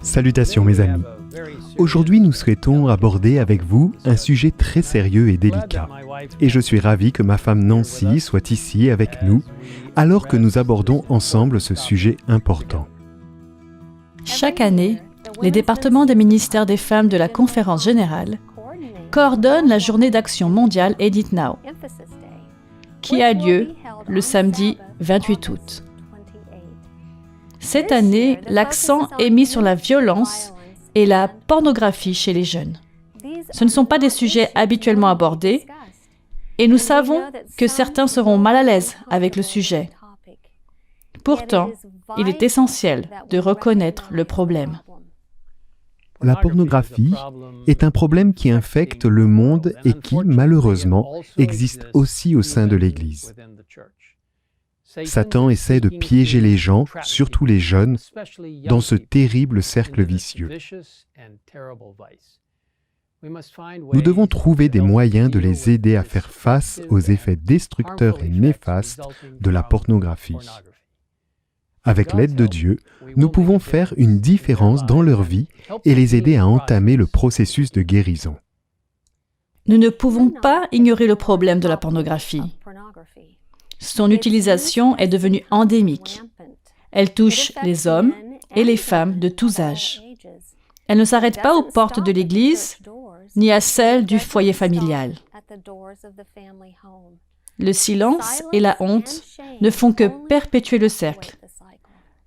Salutations mes amis. Aujourd'hui nous souhaitons aborder avec vous un sujet très sérieux et délicat. Et je suis ravi que ma femme Nancy soit ici avec nous, alors que nous abordons ensemble ce sujet important. Chaque année, les départements des ministères des femmes de la Conférence générale coordonnent la journée d'action mondiale Edit Now, qui a lieu le samedi 28 août. Cette année, l'accent est mis sur la violence et la pornographie chez les jeunes. Ce ne sont pas des sujets habituellement abordés et nous savons que certains seront mal à l'aise avec le sujet. Pourtant, il est essentiel de reconnaître le problème. La pornographie est un problème qui infecte le monde et qui, malheureusement, existe aussi au sein de l'Église. Satan essaie de piéger les gens, surtout les jeunes, dans ce terrible cercle vicieux. Nous devons trouver des moyens de les aider à faire face aux effets destructeurs et néfastes de la pornographie. Avec l'aide de Dieu, nous pouvons faire une différence dans leur vie et les aider à entamer le processus de guérison. Nous ne pouvons pas ignorer le problème de la pornographie. Son utilisation est devenue endémique. Elle touche les hommes et les femmes de tous âges. Elle ne s'arrête pas aux portes de l'Église, ni à celles du foyer familial. Le silence et la honte ne font que perpétuer le cercle.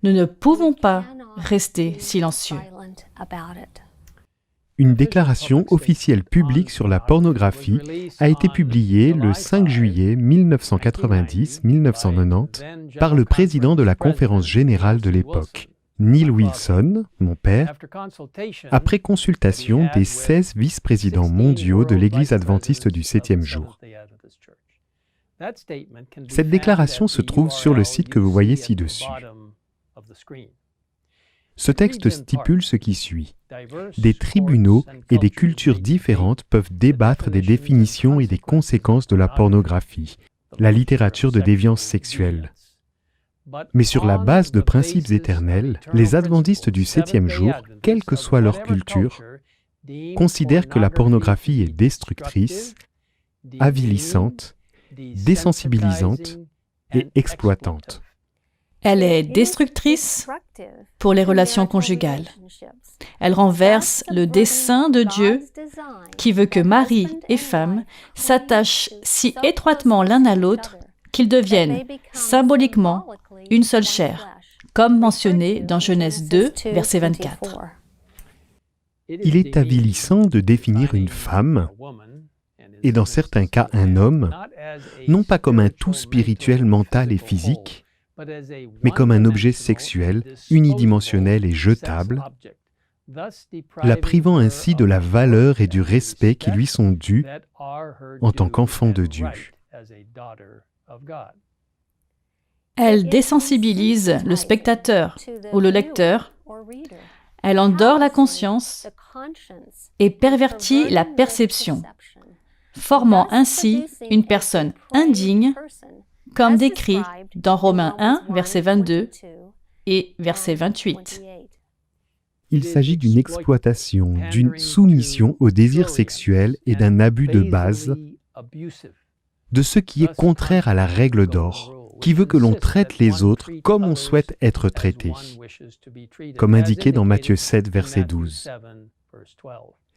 Nous ne pouvons pas rester silencieux. Une déclaration officielle publique sur la pornographie a été publiée le 5 juillet 1990-1990 par le président de la Conférence générale de l'époque, Neil Wilson, mon père, après consultation des 16 vice-présidents mondiaux de l'Église adventiste du 7e jour. Cette déclaration se trouve sur le site que vous voyez ci-dessus. Ce texte stipule ce qui suit. Des tribunaux et des cultures différentes peuvent débattre des définitions et des conséquences de la pornographie, la littérature de déviance sexuelle. Mais sur la base de principes éternels, les adventistes du 7e jour, quelle que soit leur culture, considèrent que la pornographie est destructrice, avilissante, désensibilisante et exploitante. Elle est destructrice pour les relations conjugales. Elle renverse le dessein de Dieu qui veut que mari et femme s'attachent si étroitement l'un à l'autre qu'ils deviennent symboliquement une seule chair, comme mentionné dans Genèse 2, verset 24. Il est avilissant de définir une femme, et dans certains cas un homme, non pas comme un tout spirituel, mental et physique, mais comme un objet sexuel, unidimensionnel et jetable, la privant ainsi de la valeur et du respect qui lui sont dus en tant qu'enfant de Dieu. Elle désensibilise le spectateur ou le lecteur, elle endort la conscience et pervertit la perception, formant ainsi une personne indigne, comme décrit dans Romains 1, verset 22 et verset 28. Il s'agit d'une exploitation, d'une soumission au désir sexuel et d'un abus de base, de ce qui est contraire à la règle d'or, qui veut que l'on traite les autres comme on souhaite être traité, comme indiqué dans Matthieu 7, verset 12.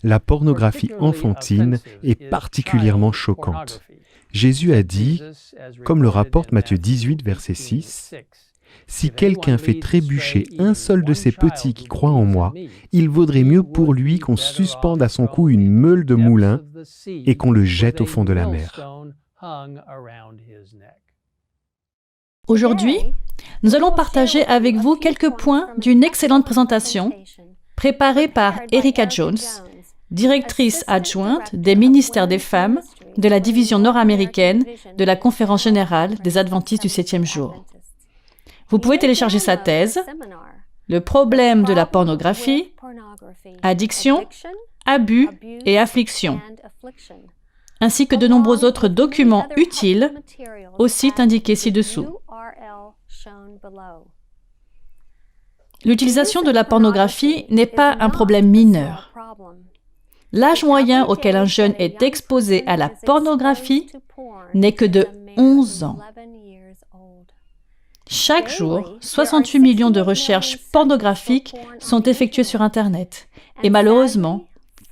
La pornographie enfantine est particulièrement choquante. Jésus a dit, comme le rapporte Matthieu 18, verset 6, « Si quelqu'un fait trébucher un seul de ces petits qui croient en moi, il vaudrait mieux pour lui qu'on suspende à son cou une meule de moulin et qu'on le jette au fond de la mer. » Aujourd'hui, nous allons partager avec vous quelques points d'une excellente présentation préparée par Erica Jones, directrice adjointe des ministères des femmes de la division nord-américaine de la Conférence générale des adventistes du 7e jour. Vous pouvez télécharger sa thèse, Le problème de la pornographie, addiction, abus et affliction, ainsi que de nombreux autres documents utiles au site indiqué ci-dessous. L'utilisation de la pornographie n'est pas un problème mineur. L'âge moyen auquel un jeune est exposé à la pornographie n'est que de 11 ans. Chaque jour, 68 millions de recherches pornographiques sont effectuées sur Internet. Et malheureusement,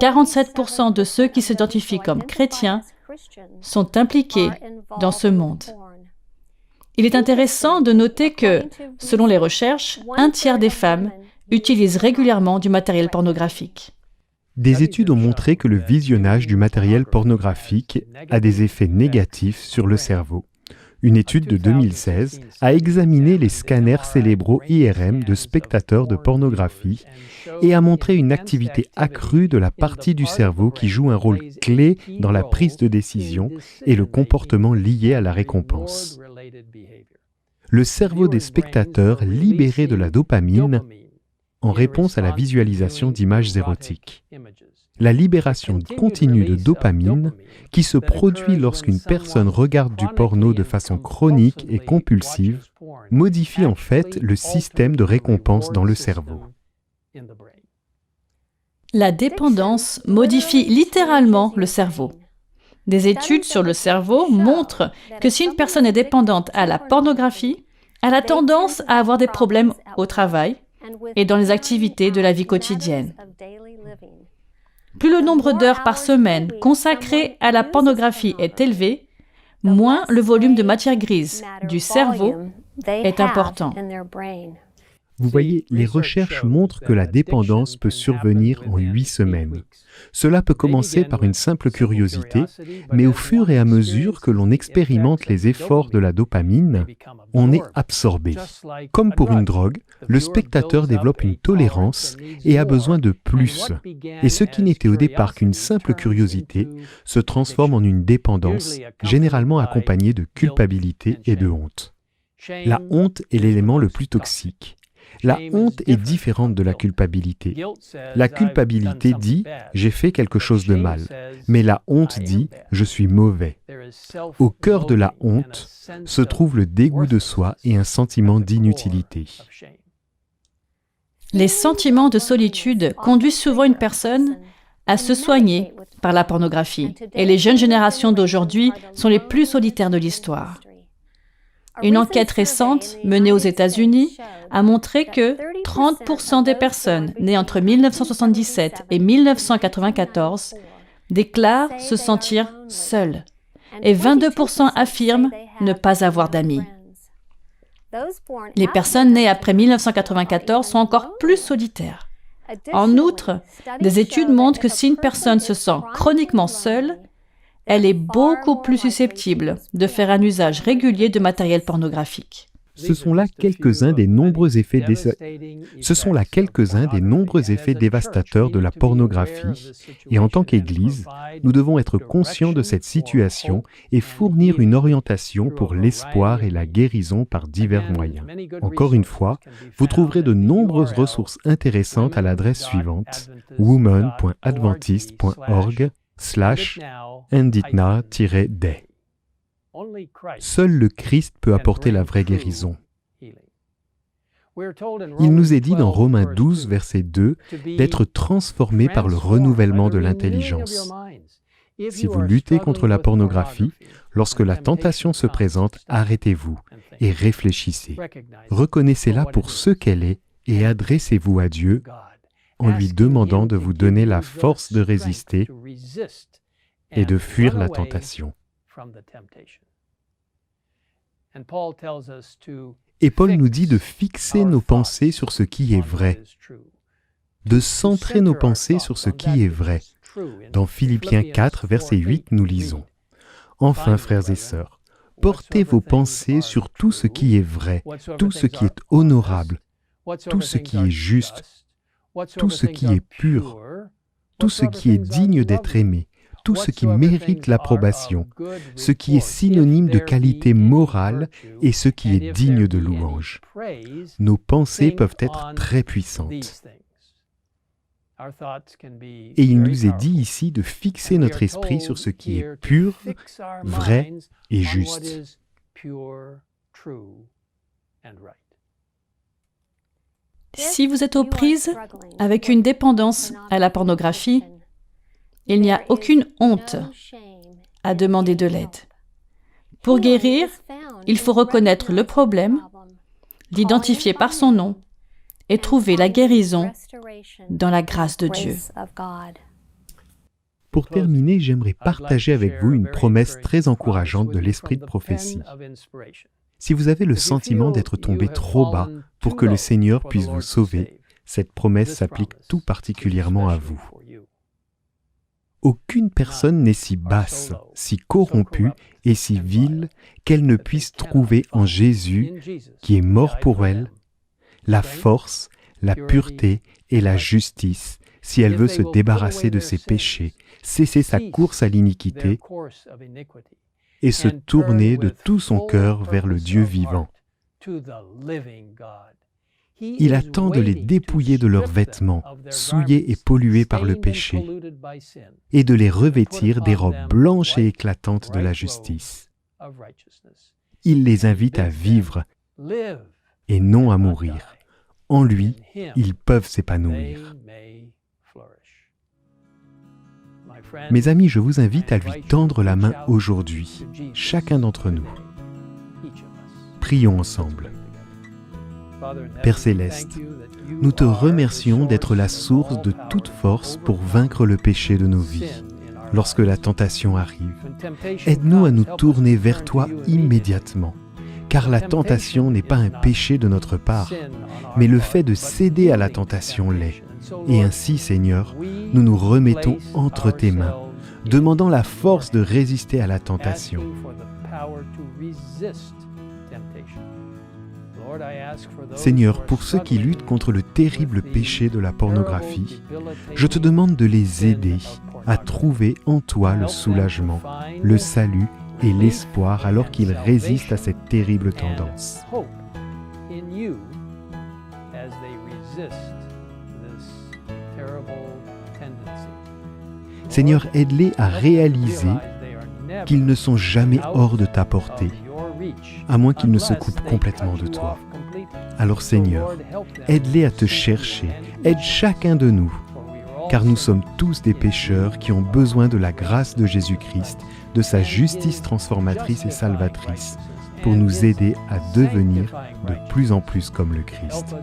47% de ceux qui s'identifient comme chrétiens sont impliqués dans ce monde. Il est intéressant de noter que, selon les recherches, 1/3 des femmes utilisent régulièrement du matériel pornographique. Des études ont montré que le visionnage du matériel pornographique a des effets négatifs sur le cerveau. Une étude de 2016 a examiné les scanners cérébraux IRM de spectateurs de pornographie et a montré une activité accrue de la partie du cerveau qui joue un rôle clé dans la prise de décision et le comportement lié à la récompense. Le cerveau des spectateurs libérait de la dopamine en réponse à la visualisation d'images érotiques. La libération continue de dopamine, qui se produit lorsqu'une personne regarde du porno de façon chronique et compulsive, modifie en fait le système de récompense dans le cerveau. La dépendance modifie littéralement le cerveau. Des études sur le cerveau montrent que si une personne est dépendante à la pornographie, elle a tendance à avoir des problèmes au travail et dans les activités de la vie quotidienne. Plus le nombre d'heures par semaine consacrées à la pornographie est élevé, moins le volume de matière grise du cerveau est important. Vous voyez, les recherches montrent que la dépendance peut survenir en 8 semaines. Cela peut commencer par une simple curiosité, mais au fur et à mesure que l'on expérimente les efforts de la dopamine, on est absorbé. Comme pour une drogue, le spectateur développe une tolérance et a besoin de plus. Et ce qui n'était au départ qu'une simple curiosité se transforme en une dépendance, généralement accompagnée de culpabilité et de honte. La honte est l'élément le plus toxique. La honte est différente de la culpabilité. La culpabilité dit « j'ai fait quelque chose de mal », mais la honte dit « je suis mauvais ». Au cœur de la honte se trouve le dégoût de soi et un sentiment d'inutilité. Les sentiments de solitude conduisent souvent une personne à se soigner par la pornographie, et les jeunes générations d'aujourd'hui sont les plus solitaires de l'histoire. Une enquête récente menée aux États-Unis a montré que 30% des personnes nées entre 1977 et 1994 déclarent se sentir seules et 22% affirment ne pas avoir d'amis. Les personnes nées après 1994 sont encore plus solitaires. En outre, des études montrent que si une personne se sent chroniquement seule, elle est beaucoup plus susceptible de faire un usage régulier de matériel pornographique. Ce sont là quelques-uns des nombreux effets dévastateurs de la pornographie, et en tant qu'Église, nous devons être conscients de cette situation et fournir une orientation pour l'espoir et la guérison par divers moyens. Encore une fois, vous trouverez de nombreuses ressources intéressantes à l'adresse suivante, woman.adventist.org/enditna-day. Seul le Christ peut apporter la vraie guérison. Il nous est dit dans Romains 12, verset 2, d'être transformés par le renouvellement de l'intelligence. Si vous luttez contre la pornographie, lorsque la tentation se présente, arrêtez-vous et réfléchissez. Reconnaissez-la pour ce qu'elle est et adressez-vous à Dieu en lui demandant de vous donner la force de résister et de fuir la tentation. Et Paul nous dit de fixer nos pensées sur ce qui est vrai, de centrer nos pensées sur ce qui est vrai. Dans Philippiens 4, verset 8, nous lisons « Enfin, frères et sœurs, portez vos pensées sur tout ce qui est vrai, tout ce qui est honorable, tout ce qui est juste, tout ce qui est pur, tout ce qui est digne d'être aimé, tout ce qui mérite l'approbation, ce qui est synonyme de qualité morale et ce qui est digne de louange. » Nos pensées peuvent être très puissantes. Et il nous est dit ici de fixer notre esprit sur ce qui est pur, vrai et juste. Si vous êtes aux prises avec une dépendance à la pornographie, il n'y a aucune honte à demander de l'aide. Pour guérir, il faut reconnaître le problème, l'identifier par son nom et trouver la guérison dans la grâce de Dieu. Pour terminer, j'aimerais partager avec vous une promesse très encourageante de l'esprit de prophétie. Si vous avez le sentiment d'être tombé trop bas pour que le Seigneur puisse vous sauver, cette promesse s'applique tout particulièrement à vous. Aucune personne n'est si basse, si corrompue et si vile qu'elle ne puisse trouver en Jésus, qui est mort pour elle, la force, la pureté et la justice, si elle veut se débarrasser de ses péchés, cesser sa course à l'iniquité et se tourner de tout son cœur vers le Dieu vivant. Il attend de les dépouiller de leurs vêtements, souillés et pollués par le péché, et de les revêtir des robes blanches et éclatantes de la justice. Il les invite à vivre et non à mourir. En lui, ils peuvent s'épanouir. Mes amis, je vous invite à lui tendre la main aujourd'hui, chacun d'entre nous. Prions ensemble. Père Céleste, nous te remercions d'être la source de toute force pour vaincre le péché de nos vies. Lorsque la tentation arrive, aide-nous à nous tourner vers toi immédiatement, car la tentation n'est pas un péché de notre part, mais le fait de céder à la tentation l'est. Et ainsi, Seigneur, nous nous remettons entre tes mains, demandant la force de résister à la tentation. Seigneur, pour ceux qui luttent contre le terrible péché de la pornographie, je te demande de les aider à trouver en toi le soulagement, le salut et l'espoir alors qu'ils résistent à cette terrible tendance. Seigneur, aide-les à réaliser qu'ils ne sont jamais hors de ta portée, à moins qu'ils ne se coupent complètement de toi. Alors Seigneur, aide-les à te chercher, aide chacun de nous, car nous sommes tous des pécheurs qui ont besoin de la grâce de Jésus-Christ, de sa justice transformatrice et salvatrice, pour nous aider à devenir de plus en plus comme le Christ.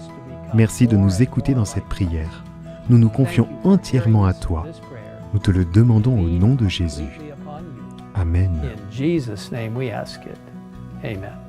Merci de nous écouter dans cette prière. Nous nous confions entièrement à toi. Nous te le demandons au nom de Jésus. Amen. In Jesus' name we ask it. Amen.